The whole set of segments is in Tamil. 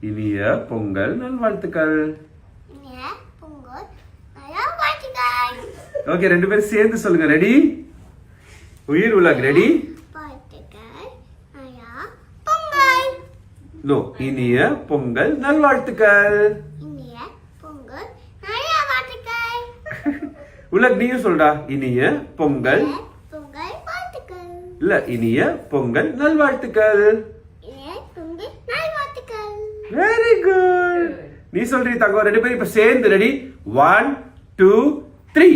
இனிய பொங்கல் நல்வாழ்த்துக்கள். ஓகே, ரெண்டு பேரும் சேர்ந்து சொல்லுங்க. ரெடி? உயிர் உலக் ரெடி? நோ, இனிய பொங்கல் நல்வாழ்த்துக்கள். உலக் நீயும் சொல்றா. இனிய பொங்கல். இல்ல, இனிய பொங்கல் நல்வாழ்த்துக்கள். Very good. நீ சொல்றீ தங்கம். ரெண்டு பேரும் இப்ப சேர்ந்து ரெடி? 1 2 3.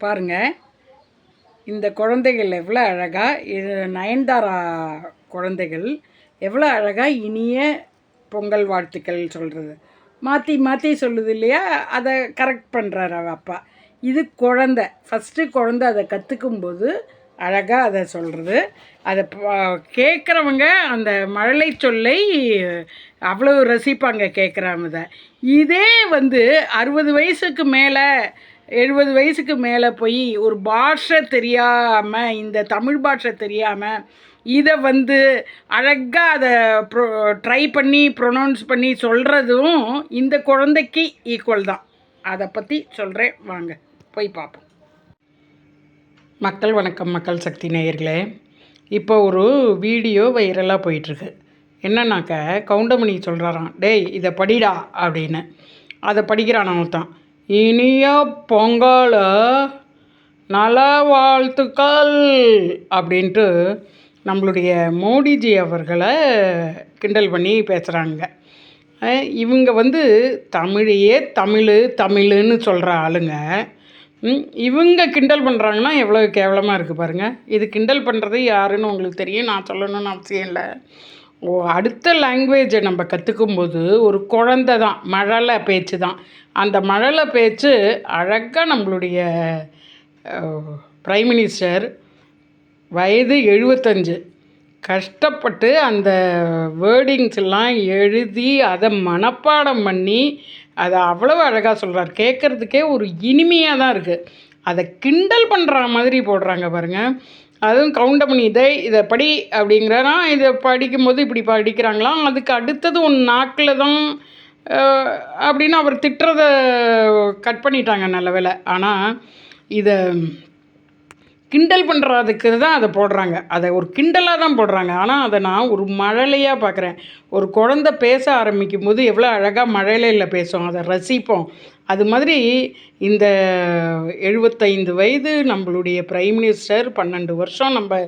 பாருங்க, இந்த குழந்தைகள் எவ்வளோ அழகா, இது நயன்தாரா குழந்தைகள் எவ்வளோ அழகா இனிய பொங்கல் வாழ்த்துக்கள் சொல்கிறது. மாற்றி மாற்றி சொல்லுது இல்லையா, அதை கரெக்ட் பண்ணுறாரு அவ அப்பா. இது குழந்தை ஃபஸ்ட்டு குழந்தை அதை கற்றுக்கும்போது அழகாக அதை சொல்கிறது. அதை கேட்குறவங்க அந்த மழலை சொல்லை அவ்வளோ ரசிப்பாங்க கேட்குறவங்க. இதே 60 வயசுக்கு மேலே 70 வயசுக்கு மேலே போய் ஒரு பாஷை தெரியாமல், இந்த தமிழ் பாஷை தெரியாமல் இதை அழகாக அதை ட்ரை பண்ணி ப்ரொனவுன்ஸ் பண்ணி சொல்கிறதும் இந்த குழந்தைக்கு ஈக்குவல் தான். அதை பற்றி சொல்கிறேன், வாங்க போய் பார்ப்போம். மக்கள் வணக்கம், மக்கள் சக்தி நேயர்களே. இப்போ ஒரு வீடியோ வைரலாக போயிட்டுருக்கு. என்னன்னாக்க, கவுண்டமணி சொல்கிறாராம், டேய் இதை படிடா அப்படின்னு. அதை படிக்கிறான் அவன். இனிய பொங்கல் நல்வாழ்த்துக்கள் அப்படின்ட்டு நம்மளுடைய மோடிஜி அவர்களை கிண்டல் பண்ணி பேசுகிறாங்க. இவங்க தமிழையே தமிழுன்னு சொல்கிற ஆளுங்க. இவங்க கிண்டல் பண்ணுறாங்கன்னா எவ்வளோ கேவலமாக இருக்குது பாருங்கள். இது கிண்டல் பண்ணுறது யாருன்னு உங்களுக்கு தெரியும், நான் சொல்லணும்னு அவசியம் இல்லை. அடுத்த லாங்குவேஜை நம்ம கற்றுக்கும்போது ஒரு குழந்தை தான், மழலை பேச்சு தான். அந்த மழலை பேச்சு அழகாக நம்மளுடைய பிரைம் மினிஸ்டர் வயது 75 கஷ்டப்பட்டு அந்த வேர்டிங்ஸ் எல்லாம் எழுதி அதை மனப்பாடம் பண்ணி அதை அவ்வளோ அழகாக சொல்கிறார். கேட்குறதுக்கே ஒரு இனிமையாக தான் இருக்குது. அதை கிண்டல் பண்ணுற மாதிரி போடுறாங்க பாருங்கள். அதுவும் கவுண்டமணி இதை படி அப்படிங்கிறனா, இதை படிக்கும்போது இப்படி படிக்கிறாங்களாம். அதுக்கு அடுத்தது ஒன்று நாக்கில் தான் அப்படின்னு அவர் திட்டுறதை கட் பண்ணிட்டாங்க, நல்ல வேலை. ஆனால் இதை கிண்டல் பண்ணுறதுக்கு தான் அதை போடுறாங்க. அதை ஒரு கிண்டலாக தான் போடுறாங்க. ஆனால் அதை நான் ஒரு மழலையாக பார்க்குறேன். ஒரு குழந்தை பேச ஆரம்பிக்கும் போது எவ்வளோ அழகாக மழலையில் பேசும், அதை ரசிப்போம். அது மாதிரி இந்த 75 வயது நம்மளுடைய பிரைம் மினிஸ்டர் 12 வருஷம் நம்ம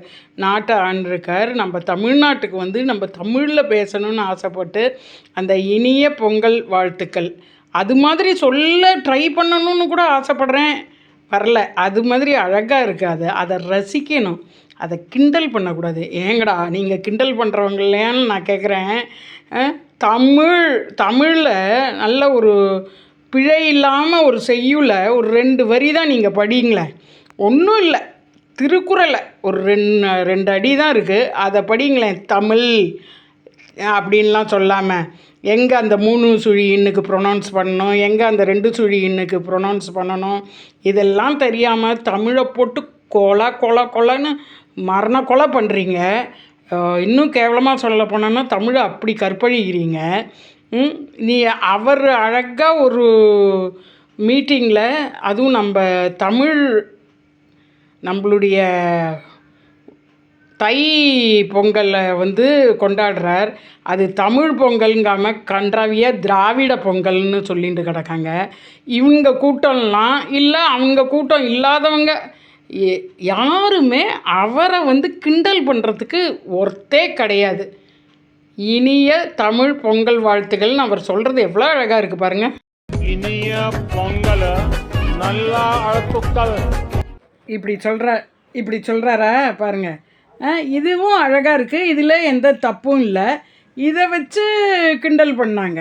நாட்டை ஆண்டிருக்கார். நம்ம தமிழ்நாட்டுக்கு நம்ம தமிழில் பேசணும்னு ஆசைப்பட்டு அந்த இனிய பொங்கல் வாழ்த்துக்கள் அது மாதிரி சொல்ல ட்ரை பண்ணணும்னு கூட ஆசைப்பட்றேன், வரல. அது மாதிரி அழகாக இருக்குது. அதை ரசிக்கணும், அதை கிண்டல் பண்ணக்கூடாது. ஏங்கடா நீங்கள் கிண்டல் பண்ணுறவங்களேன்னு நான் கேட்குறேன். தமிழில் நல்ல ஒரு பிழை இல்லாமல் ஒரு செய்யுளை ஒரு 2 வரி தான் நீங்கள் படிங்களேன். ஒன்றும் இல்லை, திருக்குறளை ஒரு 2 அடி தான் இருக்குது, அதை படிங்களேன். தமிழ் அப்படின்லாம் சொல்லாமல் எங்கே அந்த 3 சுழி இன்னுக்கு ப்ரொனவுன்ஸ் பண்ணணும், எங்கே அந்த 2 சுழி இன்னுக்கு ப்ரொனவுன்ஸ் பண்ணணும், இதெல்லாம் தெரியாமல் தமிழை போட்டு கொலைன்னு மரண கொலை பண்ணுறீங்க. இன்னும் கேவலமாக சொல்ல போனோன்னா தமிழை அப்படி கற்பழிக்கிறீங்க. அவர் அழகாக ஒரு மீட்டிங்கில், அதுவும் நம்மளுடைய தை பொங்கலை கொண்டாடுறார். அது தமிழ் பொங்கலுங்காமல் கன்றாவியாக திராவிட பொங்கல்னு சொல்லிட்டு கிடக்காங்க. இவங்க கூட்டம்லாம் இல்லை, அவங்க கூட்டம் இல்லாதவங்க யாருமே அவரை கிண்டல் பண்ணுறதுக்கு ஒர்த்தே கிடையாது. இனிய தமிழ் பொங்கல் வாழ்த்துக்கள்னு அவர் சொல்கிறது எவ்வளோ அழகாக இருக்குது பாருங்கள். இனிய பொங்கல் நல்லா வாழ்த்துக்கள் இப்படி சொல்கிறாரா பாருங்கள். இதுவும் அழகாக இருக்குது, இதில் எந்த தப்பும் இல்லை. இதை வச்சு கிண்டல் பண்ணாங்க.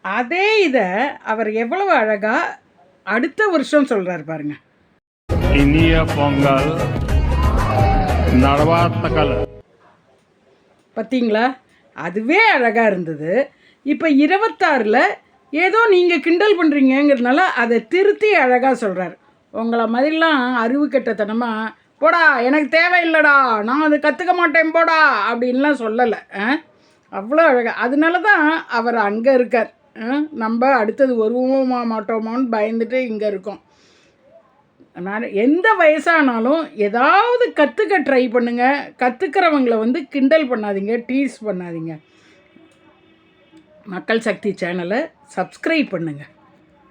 அதே இதை அவர் எவ்வளவு அழகாக அடுத்த வருஷம் சொல்கிறார் பாருங்கள். இனிய பொங்கல் நல்வாழ்த்துக்கள். பார்த்தீங்களா, அதுவே அழகாக இருந்தது. இப்போ 26ல் ஏதோ நீங்கள் கிண்டல் பண்ணுறீங்கிறதுனால அதை திருத்தி அழகாக சொல்கிறார். உங்களை மாதிரிலாம் அறிவு கெட்டத்தனமாக போடா எனக்கு தேவையில்லடா நான் அது கற்றுக்க மாட்டேன் போடா அப்படின்லாம் சொல்லலை. அவ்வளோ அழகாக. அதனால தான் அவர் அங்கே இருக்கார். நம்ம அடுத்தது வருவோமா மாட்டோமான்னு பயந்துட்டு இங்கே இருக்கோம். நான் எந்த வயசானாலும் ஏதாவது கற்றுக்க ட்ரை பண்ணுங்கள். கற்றுக்கிறவங்கள வந்து கிண்டல் பண்ணாதீங்க, டீஸ் பண்ணாதீங்க. மக்கள் சக்தி சேனலை சப்ஸ்கிரைப் பண்ணுங்கள்.